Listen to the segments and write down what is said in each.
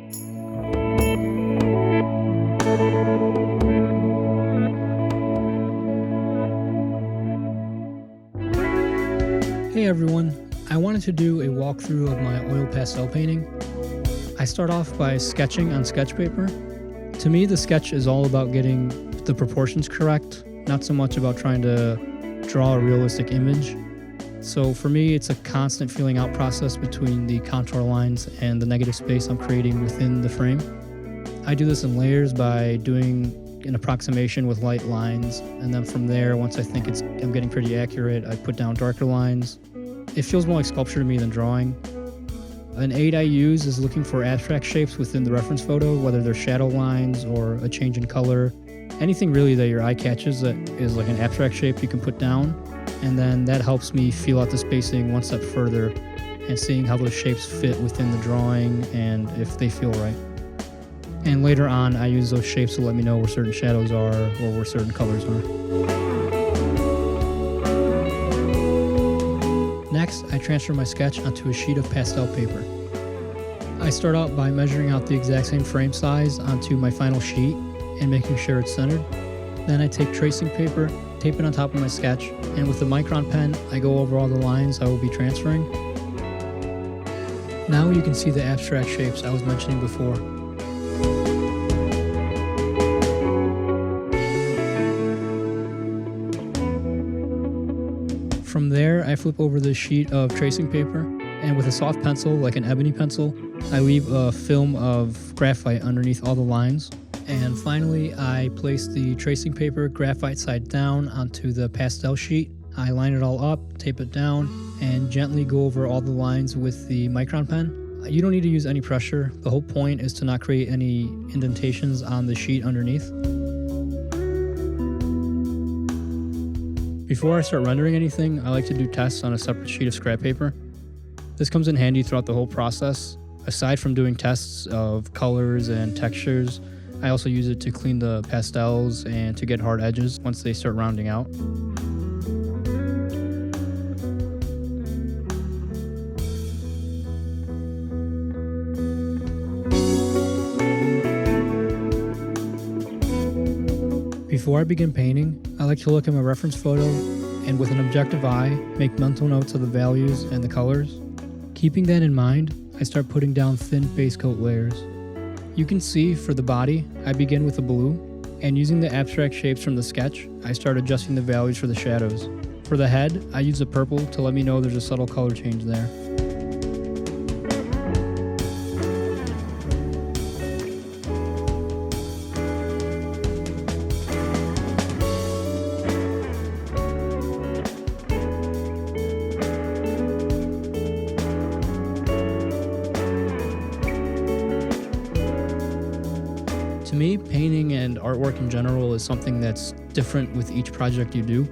Hey everyone, I wanted to do a walkthrough of my oil pastel painting. I start off by sketching on sketch paper. To me, the sketch is all about getting the proportions correct, not so much about trying to draw a realistic image. So for me, it's a constant feeling out process between the contour lines and the negative space I'm creating within the frame. I do this in layers by doing an approximation with light lines, and then from there, once I think I'm getting pretty accurate, I put down darker lines. It feels more like sculpture to me than drawing. An aid I use is looking for abstract shapes within the reference photo, whether they're shadow lines or a change in color. Anything really that your eye catches that is like an abstract shape you can put down, and then that helps me feel out the spacing one step further and seeing how those shapes fit within the drawing and if they feel right. And later on, I use those shapes to let me know where certain shadows are or where certain colors are. Next, I transfer my sketch onto a sheet of pastel paper. I start out by measuring out the exact same frame size onto my final sheet and making sure it's centered. Then I take tracing paper, tape it on top of my sketch, and with the micron pen, I go over all the lines I will be transferring. Now you can see the abstract shapes I was mentioning before. From there, I flip over the sheet of tracing paper, and with a soft pencil, like an ebony pencil, I leave a film of graphite underneath all the lines. And finally, I place the tracing paper graphite side down onto the pastel sheet. I line it all up, tape it down, and gently go over all the lines with the micron pen. You don't need to use any pressure. The whole point is to not create any indentations on the sheet underneath. Before I start rendering anything, I like to do tests on a separate sheet of scrap paper. This comes in handy throughout the whole process. Aside from doing tests of colors and textures, I also use it to clean the pastels and to get hard edges once they start rounding out. Before I begin painting, I like to look at my reference photo and with an objective eye, make mental notes of the values and the colors. Keeping that in mind, I start putting down thin base coat layers. You can see for the body, I begin with a blue, and using the abstract shapes from the sketch, I start adjusting the values for the shadows. For the head, I use a purple to let me know there's a subtle color change there. To me, painting and artwork in general is something that's different with each project you do,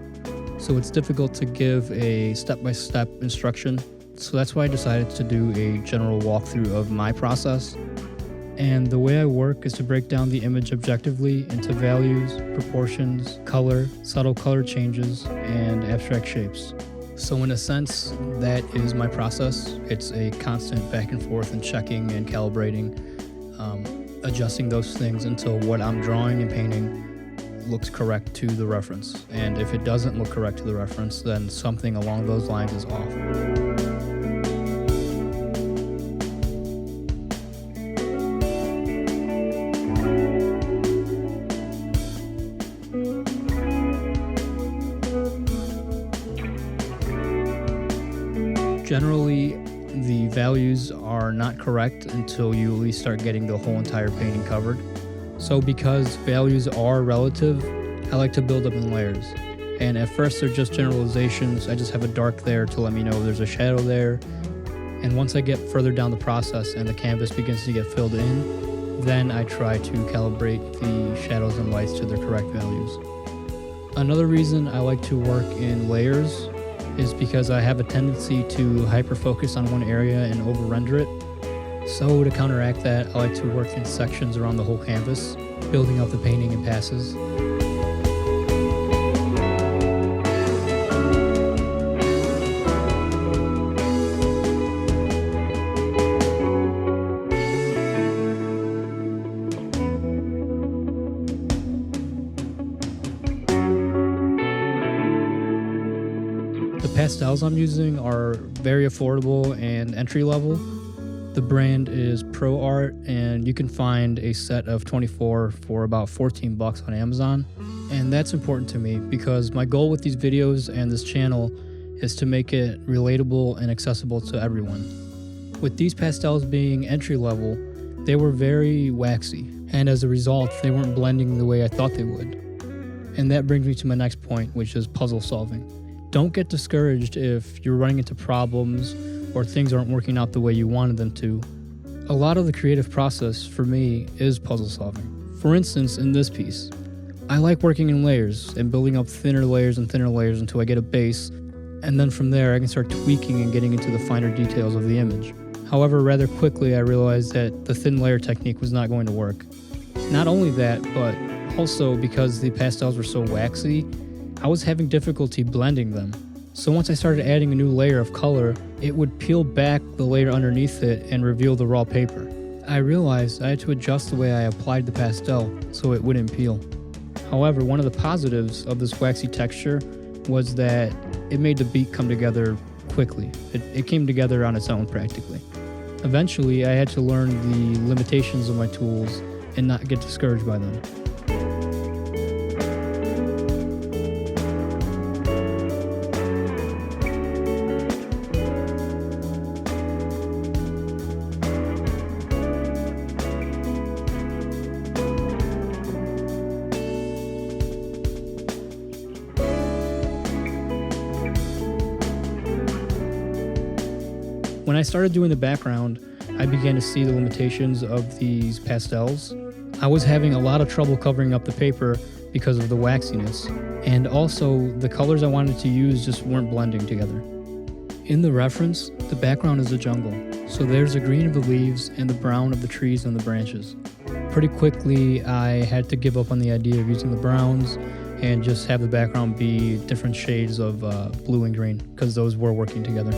so it's difficult to give a step-by-step instruction. So that's why I decided to do a general walkthrough of my process. And the way I work is to break down the image objectively into values, proportions, color, subtle color changes, and abstract shapes. So in a sense, that is my process. It's a constant back and forth and checking and calibrating, adjusting those things until what I'm drawing and painting looks correct to the reference. And if it doesn't look correct to the reference, then something along those lines is off. Generally, the values are not correct until you at least start getting the whole entire painting covered. So because values are relative, I like to build up in layers. And at first they're just generalizations. I just have a dark there to let me know there's a shadow there. And once I get further down the process and the canvas begins to get filled in, then I try to calibrate the shadows and lights to their correct values. Another reason I like to work in layers is because I have a tendency to hyper-focus on one area and over-render it. So to counteract that, I like to work in sections around the whole canvas, building up the painting in passes. pastels I'm using are very affordable and entry level. The brand is ProArt, and you can find a set of 24 for about $14 on Amazon. And that's important to me because my goal with these videos and this channel is to make it relatable and accessible to everyone. With these pastels being entry level, they were very waxy, and as a result, they weren't blending the way I thought they would. And that brings me to my next point, which is puzzle solving. Don't get discouraged if you're running into problems or things aren't working out the way you wanted them to. A lot of the creative process for me is puzzle solving. For instance, in this piece, I like working in layers and building up thinner layers and thinner layers until I get a base, and then from there I can start tweaking and getting into the finer details of the image. However, rather quickly I realized that the thin layer technique was not going to work. Not only that, but also because the pastels were so waxy, I was having difficulty blending them. So once I started adding a new layer of color, it would peel back the layer underneath it and reveal the raw paper. I realized I had to adjust the way I applied the pastel so it wouldn't peel. However, one of the positives of this waxy texture was that it made the beat come together quickly. It came together on its own practically. Eventually, I had to learn the limitations of my tools and not get discouraged by them. When I started doing the background, I began to see the limitations of these pastels. I was having a lot of trouble covering up the paper because of the waxiness, and also the colors I wanted to use just weren't blending together. In the reference, the background is a jungle, so there's the green of the leaves and the brown of the trees and the branches. Pretty quickly, I had to give up on the idea of using the browns and just have the background be different shades of blue and green, because those were working together.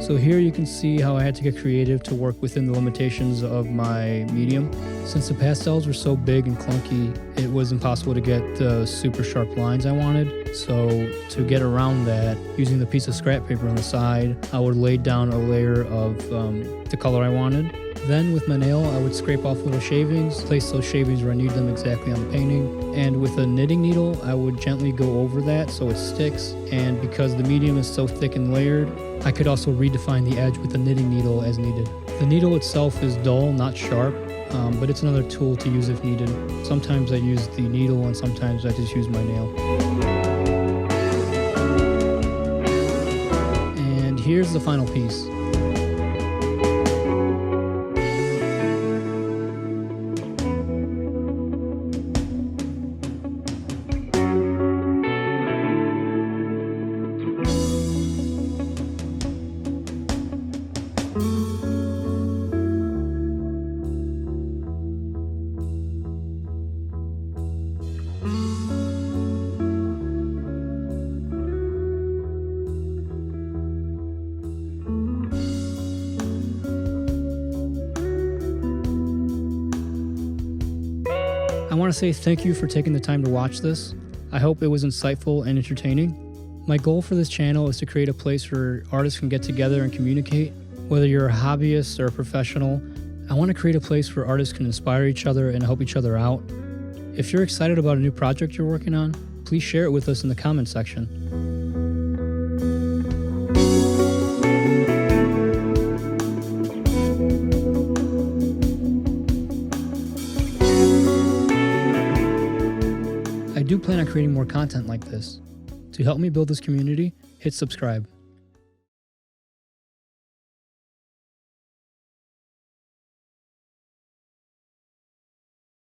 So here you can see how I had to get creative to work within the limitations of my medium. Since the pastels were so big and clunky, it was impossible to get the super sharp lines I wanted. So to get around that, using the piece of scrap paper on the side, I would lay down a layer of the color I wanted. Then with my nail, I would scrape off little shavings, place those shavings where I need them exactly on the painting. And with a knitting needle, I would gently go over that so it sticks. And because the medium is so thick and layered, I could also redefine the edge with the knitting needle as needed. The needle itself is dull, not sharp, but it's another tool to use if needed. Sometimes I use the needle and sometimes I just use my nail. And here's the final piece. I want to say thank you for taking the time to watch this. I hope it was insightful and entertaining. My goal for this channel is to create a place where artists can get together and communicate. Whether you're a hobbyist or a professional, I want to create a place where artists can inspire each other and help each other out. If you're excited about a new project you're working on, please share it with us in the comment section. I do plan on creating more content like this. To help me build this community, hit subscribe.